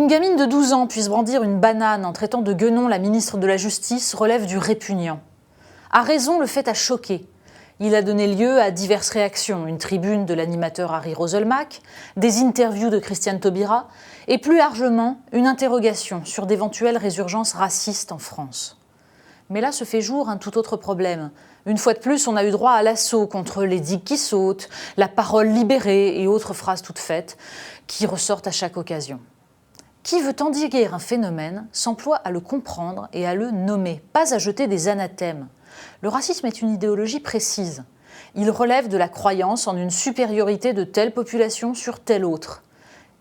Qu'une gamine de 12 ans puisse brandir une banane en traitant de guenon la ministre de la Justice relève du répugnant. À raison, le fait a choqué. Il a donné lieu à diverses réactions, une tribune de l'animateur Harry Roselmack, des interviews de Christiane Taubira et plus largement une interrogation sur d'éventuelles résurgences racistes en France. Mais là se fait jour un tout autre problème. Une fois de plus, on a eu droit à l'assaut contre les digues qui sautent, la parole libérée et autres phrases toutes faites qui ressortent à chaque occasion. Qui veut endiguer un phénomène s'emploie à le comprendre et à le nommer, pas à jeter des anathèmes. Le racisme est une idéologie précise. Il relève de la croyance en une supériorité de telle population sur telle autre.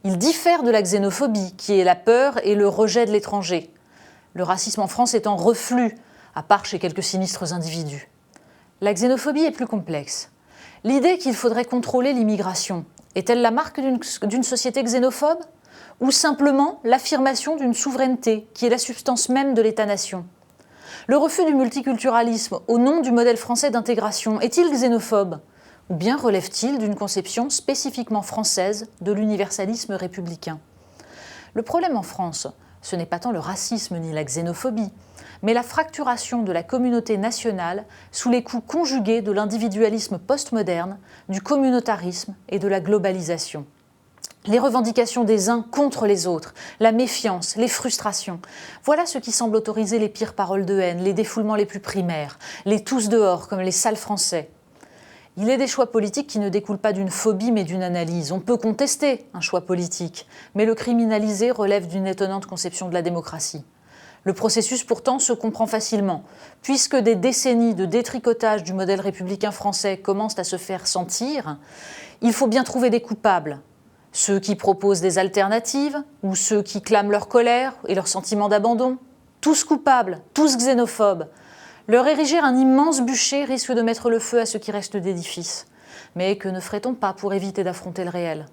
Il diffère de la xénophobie, qui est la peur et le rejet de l'étranger. Le racisme en France est en reflux, à part chez quelques sinistres individus. La xénophobie est plus complexe. L'idée qu'il faudrait contrôler l'immigration, est-elle la marque d'une société xénophobe ? Ou simplement l'affirmation d'une souveraineté qui est la substance même de l'État-nation. Le refus du multiculturalisme au nom du modèle français d'intégration est-il xénophobe? Ou bien relève-t-il d'une conception spécifiquement française de l'universalisme républicain? Le problème en France, ce n'est pas tant le racisme ni la xénophobie, mais la fracturation de la communauté nationale sous les coups conjugués de l'individualisme postmoderne, du communautarisme et de la globalisation. Les revendications des uns contre les autres, la méfiance, les frustrations. Voilà ce qui semble autoriser les pires paroles de haine, les défoulements les plus primaires, les tous dehors comme les sales français. Il est des choix politiques qui ne découlent pas d'une phobie mais d'une analyse. On peut contester un choix politique, mais le criminaliser relève d'une étonnante conception de la démocratie. Le processus pourtant se comprend facilement, puisque des décennies de détricotage du modèle républicain français commencent à se faire sentir. Il faut bien trouver des coupables. Ceux qui proposent des alternatives ou ceux qui clament leur colère et leur sentiment d'abandon, tous coupables, tous xénophobes. Leur ériger un immense bûcher risque de mettre le feu à ce qui reste d'édifice. Mais que ne ferait-on pas pour éviter d'affronter le réel ?